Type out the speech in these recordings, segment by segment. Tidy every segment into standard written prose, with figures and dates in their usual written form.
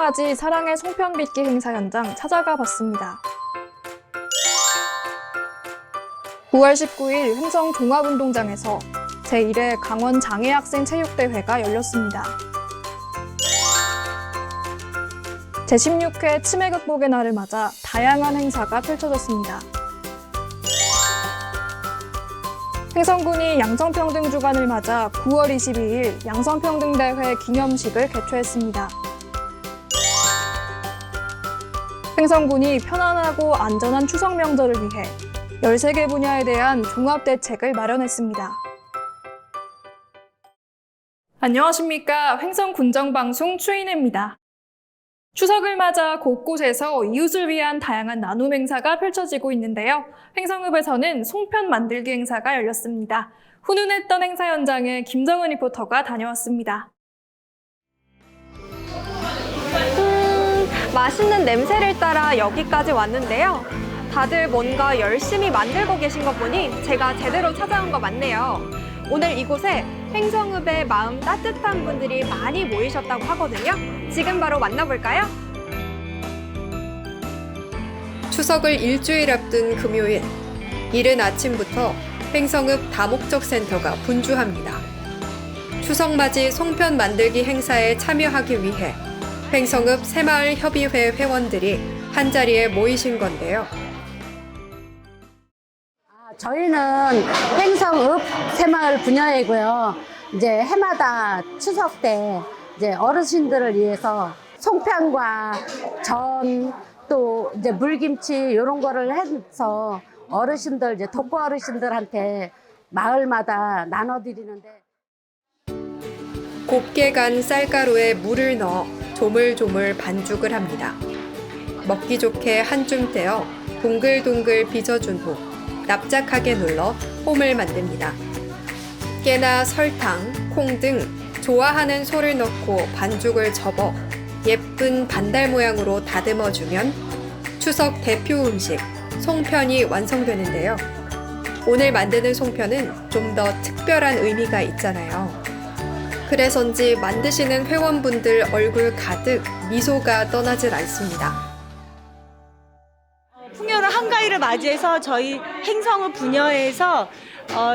추석맞이 사랑의 송편 빚기 행사 현장 찾아가 봤습니다. 9월 19일 횡성 종합운동장에서 제1회 강원 장애학생 체육대회가 열렸습니다. 제16회 치매 극복의 날을 맞아 다양한 행사가 펼쳐졌습니다. 횡성군이 양성평등 주간을 맞아 9월 22일 양성평등대회 기념식을 개최했습니다. 횡성군이 편안하고 안전한 추석 명절을 위해 13개 분야에 대한 종합대책을 마련했습니다. 안녕하십니까. 횡성군정방송 추인혜입니다. 추석을 맞아 곳곳에서 이웃을 위한 다양한 나눔 행사가 펼쳐지고 있는데요. 횡성읍에서는 송편 만들기 행사가 열렸습니다. 훈훈했던 행사 현장에 김정은 리포터가 다녀왔습니다. 맛있는 냄새를 따라 여기까지 왔는데요. 다들 뭔가 열심히 만들고 계신 것 보니 제가 제대로 찾아온 거 맞네요. 오늘 이곳에 횡성읍의 마음 따뜻한 분들이 많이 모이셨다고 하거든요. 지금 바로 만나볼까요? 추석을 일주일 앞둔 금요일, 이른 아침부터 횡성읍 다목적 센터가 분주합니다. 추석맞이 송편 만들기 행사에 참여하기 위해 횡성읍 새마을협의회 회원들이 한자리에 모이신 건데요. 저희는 횡성읍 새마을 분야이고요. 이제 해마다 추석 때 이제 어르신들을 위해서 송편과 전, 또 이제 물김치 이런 거를 해서 어르신들, 이제 독거 어르신들한테 마을마다 나눠드리는데, 곱게 간 쌀가루에 물을 넣어 조물조물 반죽을 합니다. 먹기 좋게 한 줌 떼어 동글동글 빚어준 후 납작하게 눌러 홈을 만듭니다. 깨나 설탕, 콩 등 좋아하는 소를 넣고 반죽을 접어 예쁜 반달 모양으로 다듬어주면 추석 대표 음식 송편이 완성되는데요. 오늘 만드는 송편은 좀 더 특별한 의미가 있잖아요. 그래서인지 만드시는 회원분들 얼굴 가득 미소가 떠나질 않습니다. 풍요로운 한가위를 맞이해서 저희 횡성읍 분야에서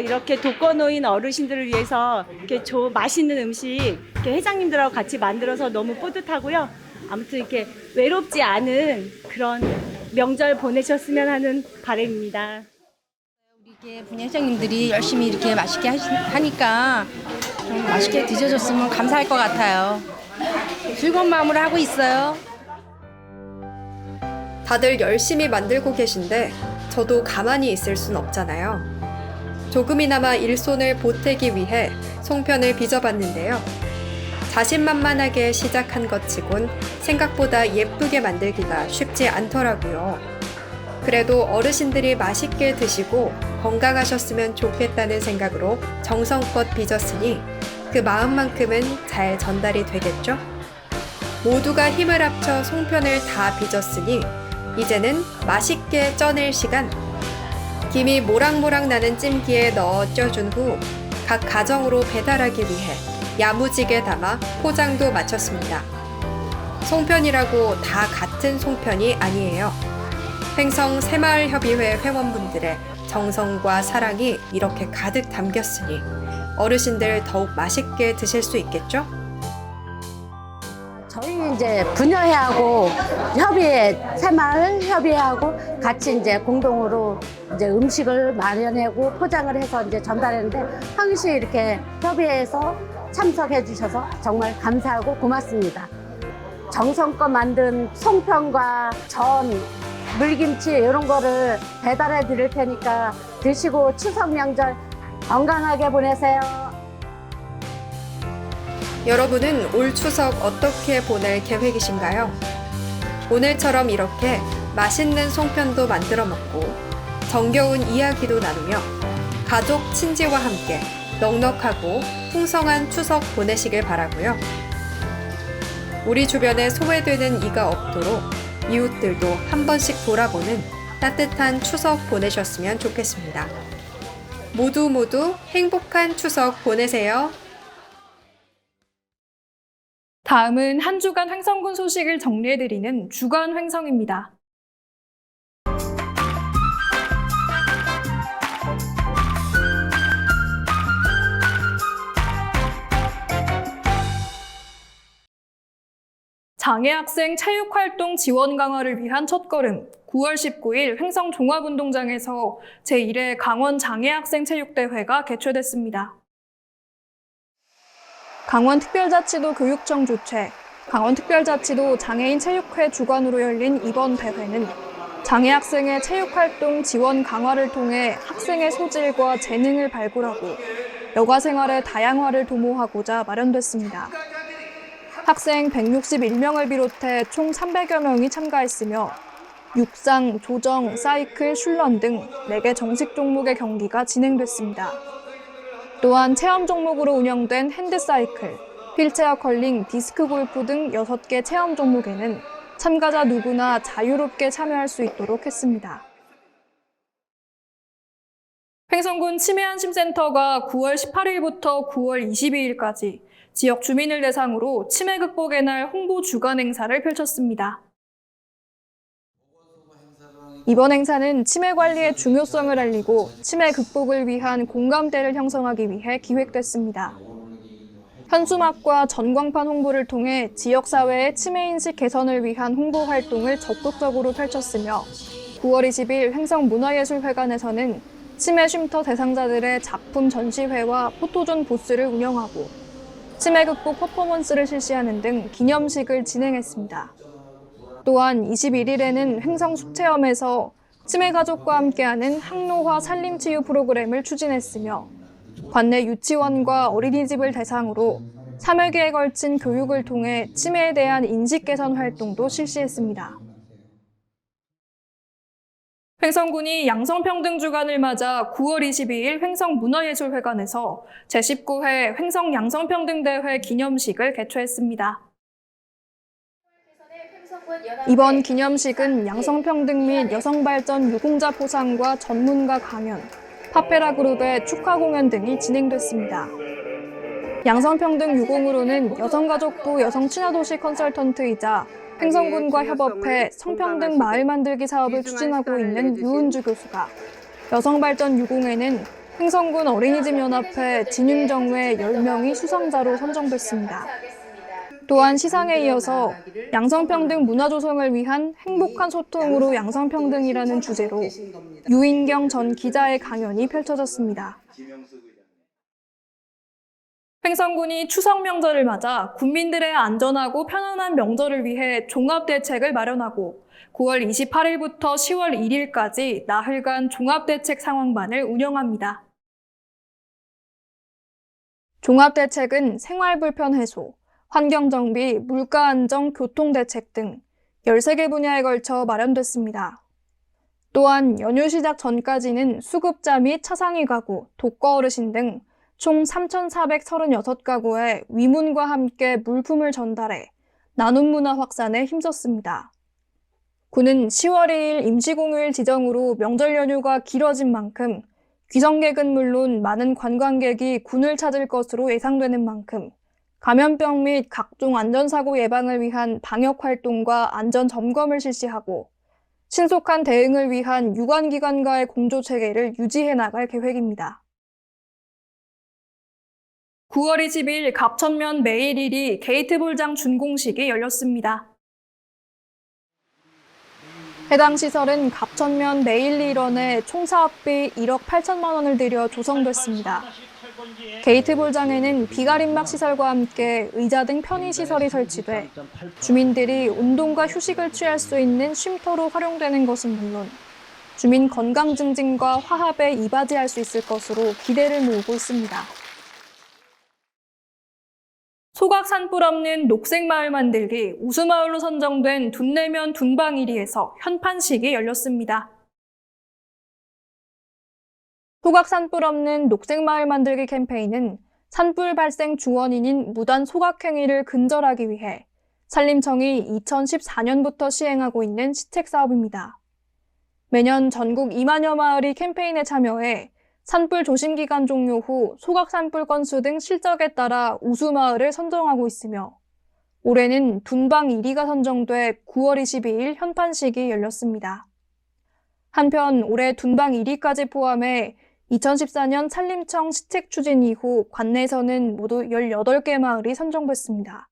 이렇게 독거노인 어르신들을 위해서 이렇게 맛있는 음식 이렇게 회장님들하고 같이 만들어서 너무 뿌듯하고요. 아무튼 이렇게 외롭지 않은 그런 명절 보내셨으면 하는 바람입니다. 우리 분야 회장님들이 열심히 이렇게 맛있게 하니까 좀 맛있게 드셔줬으면 감사할 것 같아요. 즐거운 마음으로 하고 있어요. 다들 열심히 만들고 계신데 저도 가만히 있을 순 없잖아요. 조금이나마 일손을 보태기 위해 송편을 빚어봤는데요. 자신만만하게 시작한 것 치곤 생각보다 예쁘게 만들기가 쉽지 않더라고요. 그래도 어르신들이 맛있게 드시고 건강하셨으면 좋겠다는 생각으로 정성껏 빚었으니 그 마음만큼은 잘 전달이 되겠죠? 모두가 힘을 합쳐 송편을 다 빚었으니 이제는 맛있게 쪄낼 시간. 김이 모락모락 나는 찜기에 넣어 쪄준 후 각 가정으로 배달하기 위해 야무지게 담아 포장도 마쳤습니다. 송편이라고 다 같은 송편이 아니에요. 횡성 새마을협의회 회원분들의 정성과 사랑이 이렇게 가득 담겼으니 어르신들 더욱 맛있게 드실 수 있겠죠? 저희 이제 분야회하고 협의회, 새마을 협의회하고 같이 이제 공동으로 이제 음식을 마련하고 포장을 해서 이제 전달했는데, 항시 이렇게 협의회에서 참석해 주셔서 정말 감사하고 고맙습니다. 정성껏 만든 송편과 전, 물김치 이런 거를 배달해 드릴 테니까 드시고 추석 명절 건강하게 보내세요. 여러분은 올 추석 어떻게 보낼 계획이신가요? 오늘처럼 이렇게 맛있는 송편도 만들어 먹고 정겨운 이야기도 나누며 가족, 친지와 함께 넉넉하고 풍성한 추석 보내시길 바라고요. 우리 주변에 소외되는 이가 없도록 이웃들도 한 번씩 돌아보는 따뜻한 추석 보내셨으면 좋겠습니다. 모두 행복한 추석 보내세요. 다음은 한 주간 횡성군 소식을 정리해드리는 주간 횡성입니다. 장애학생 체육활동 지원 강화를 위한 첫걸음, 9월 19일 횡성 종합운동장에서 제1회 강원 장애학생 체육대회가 개최됐습니다. 강원특별자치도 교육청 주최, 강원특별자치도 장애인 체육회 주관으로 열린 이번 대회는 장애학생의 체육활동 지원 강화를 통해 학생의 소질과 재능을 발굴하고 여가생활의 다양화를 도모하고자 마련됐습니다. 학생 161명을 비롯해 총 300여 명이 참가했으며 육상, 조정, 사이클, 슐런 등 4개 정식 종목의 경기가 진행됐습니다. 또한 체험 종목으로 운영된 핸드사이클, 휠체어 컬링, 디스크 골프 등 6개 체험 종목에는 참가자 누구나 자유롭게 참여할 수 있도록 했습니다. 횡성군 치매안심센터가 9월 18일부터 9월 22일까지 지역 주민을 대상으로 치매 극복의 날 홍보 주간 행사를 펼쳤습니다. 이번 행사는 치매 관리의 중요성을 알리고 치매 극복을 위한 공감대를 형성하기 위해 기획됐습니다. 현수막과 전광판 홍보를 통해 지역사회의 치매인식 개선을 위한 홍보 활동을 적극적으로 펼쳤으며 9월 20일 횡성문화예술회관에서는 치매 쉼터 대상자들의 작품 전시회와 포토존 부스를 운영하고 치매 극복 퍼포먼스를 실시하는 등 기념식을 진행했습니다. 또한 21일에는 횡성 숲체험에서 치매 가족과 함께하는 항노화 산림치유 프로그램을 추진했으며 관내 유치원과 어린이집을 대상으로 3회기에 걸친 교육을 통해 치매에 대한 인식 개선 활동도 실시했습니다. 횡성군이 양성평등 주간을 맞아 9월 22일 횡성문화예술회관에서 제19회 횡성 양성평등대회 기념식을 개최했습니다. 이번 기념식은 양성평등 및 여성발전 유공자 포상과 전문가 강연, 파페라 그룹의 축하 공연 등이 진행됐습니다. 양성평등 유공으로는 여성가족부 여성친화도시 컨설턴트이자 횡성군과 협업해 성평등 마을 만들기 사업을 추진하고 있는 유은주 교수가, 여성발전 유공에는 횡성군 어린이집 연합회 진윤정회 10명이 수상자로 선정됐습니다. 또한 시상에 이어서 양성평등 문화 조성을 위한 행복한 소통으로 양성평등이라는 주제로 유인경 전 기자의 강연이 펼쳐졌습니다. 횡성군이 추석 명절을 맞아 군민들의 안전하고 편안한 명절을 위해 종합대책을 마련하고 9월 28일부터 10월 1일까지 나흘간 종합대책 상황반을 운영합니다. 종합대책은 생활불편 해소, 환경정비, 물가안정, 교통대책 등 13개 분야에 걸쳐 마련됐습니다. 또한 연휴 시작 전까지는 수급자 및 차상위 가구, 독거 어르신 등 총 3,436가구에 위문과 함께 물품을 전달해 나눔 문화 확산에 힘썼습니다. 군은 10월 2일 임시공휴일 지정으로 명절 연휴가 길어진 만큼 귀성객은 물론 많은 관광객이 군을 찾을 것으로 예상되는 만큼 감염병 및 각종 안전사고 예방을 위한 방역활동과 안전점검을 실시하고 신속한 대응을 위한 유관기관과의 공조체계를 유지해 나갈 계획입니다. 9월 20일 갑천면 매일 1위 게이트볼장 준공식이 열렸습니다. 해당 시설은 갑천면 매일 일원에 총 사업비 1억 8천만 원을 들여 조성됐습니다. 게이트볼장에는 비가림막 시설과 함께 의자 등 편의시설이 설치돼 주민들이 운동과 휴식을 취할 수 있는 쉼터로 활용되는 것은 물론 주민 건강 증진과 화합에 이바지할 수 있을 것으로 기대를 모으고 있습니다. 소각 산불 없는 녹색마을 만들기 우수마을로 선정된 둔내면 둔방 1위에서 현판식이 열렸습니다. 소각 산불 없는 녹색마을 만들기 캠페인은 산불 발생 주원인인 무단 소각 행위를 근절하기 위해 산림청이 2014년부터 시행하고 있는 시책 사업입니다. 매년 전국 2만여 마을이 캠페인에 참여해 산불 조심 기간 종료 후 소각 산불 건수 등 실적에 따라 우수 마을을 선정하고 있으며 올해는 둔방 1위가 선정돼 9월 22일 현판식이 열렸습니다. 한편 올해 둔방 1위까지 포함해 2014년 산림청 시책 추진 이후 관내에서는 모두 18개 마을이 선정됐습니다.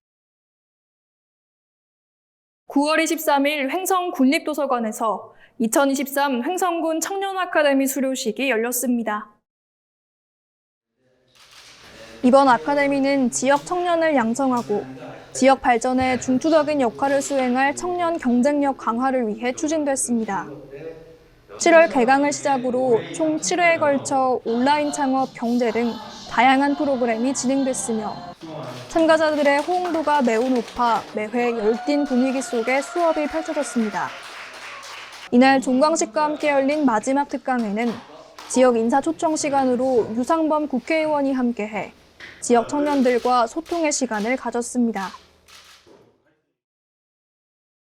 9월 23일 횡성 군립도서관에서 2023 횡성군 청년아카데미 수료식이 열렸습니다. 이번 아카데미는 지역 청년을 양성하고 지역 발전에 중추적인 역할을 수행할 청년 경쟁력 강화를 위해 추진됐습니다. 7월 개강을 시작으로 총 7회에 걸쳐 온라인 창업, 경제 등 다양한 프로그램이 진행됐으며 참가자들의 호응도가 매우 높아 매회 열띤 분위기 속에 수업이 펼쳐졌습니다. 이날 종강식과 함께 열린 마지막 특강에는 지역 인사 초청 시간으로 유상범 국회의원이 함께해 지역 청년들과 소통의 시간을 가졌습니다.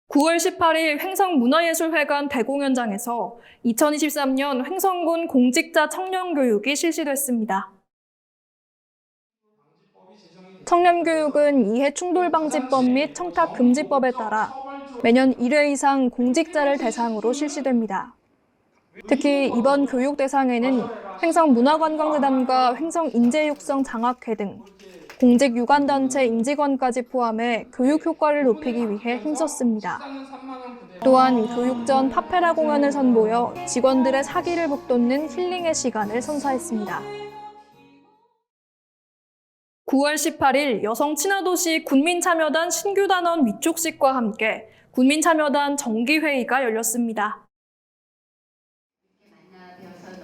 9월 18일 횡성문화예술회관 대공연장에서 2023년 횡성군 공직자 청년교육이 실시됐습니다. 청년교육은 이해충돌방지법 및 청탁금지법에 따라 매년 1회 이상 공직자를 대상으로 실시됩니다. 특히 이번 교육 대상에는 횡성문화관광재단과 횡성인재육성장학회 등 공직 유관단체 임직원까지 포함해 교육 효과를 높이기 위해 힘썼습니다. 또한 교육 전 파페라 공연을 선보여 직원들의 사기를 북돋는 힐링의 시간을 선사했습니다. 9월 18일 여성친화도시 군민참여단 신규단원 위촉식과 함께 군민참여단 정기회의가 열렸습니다.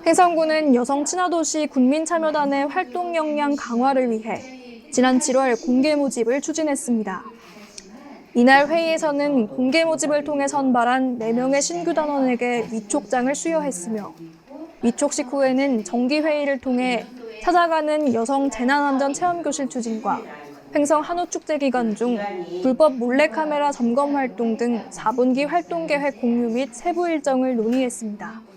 횡성군은 여성친화도시 군민참여단의 활동 역량 강화를 위해 지난 7월 공개 모집을 추진했습니다. 이날 회의에서는 공개 모집을 통해 선발한 4명의 신규 단원에게 위촉장을 수여했으며 위촉식 후에는 정기회의를 통해 찾아가는 여성 재난안전 체험교실 추진과 횡성 한우축제 기간 중 불법 몰래카메라 점검 활동 등 4분기 활동계획 공유 및 세부 일정을 논의했습니다.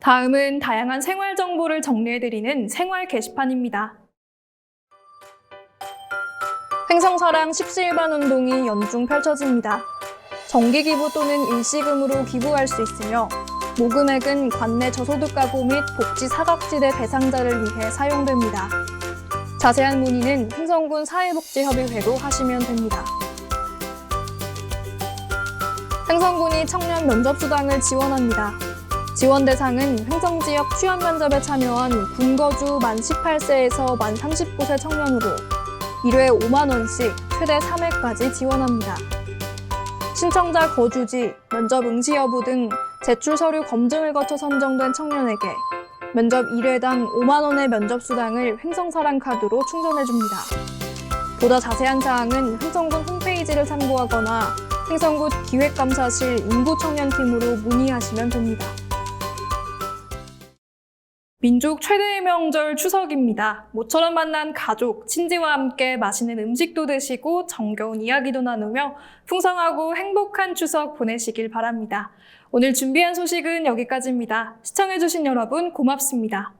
다음은 다양한 생활 정보를 정리해드리는 생활 게시판입니다. 횡성사랑 십시일반 운동이 연중 펼쳐집니다. 정기기부 또는 일시금으로 기부할 수 있으며 모금액은 관내 저소득 가구 및 복지 사각지대 대상자를 위해 사용됩니다. 자세한 문의는 횡성군 사회복지협의회로 하시면 됩니다. 횡성군이 청년 면접수당을 지원합니다. 지원 대상은 횡성 지역 취업 면접에 참여한 군거주 만 18세에서 만 39세 청년으로 1회 5만 원씩 최대 3회까지 지원합니다. 신청자 거주지, 면접 응시 여부 등 제출 서류 검증을 거쳐 선정된 청년에게 면접 1회당 5만 원의 면접 수당을 횡성사랑 카드로 충전해줍니다. 보다 자세한 사항은 횡성군 홈페이지를 참고하거나 횡성군 기획감사실 인구청년팀으로 문의하시면 됩니다. 민족 최대의 명절 추석입니다. 모처럼 만난 가족, 친지와 함께 맛있는 음식도 드시고 정겨운 이야기도 나누며 풍성하고 행복한 추석 보내시길 바랍니다. 오늘 준비한 소식은 여기까지입니다. 시청해주신 여러분 고맙습니다.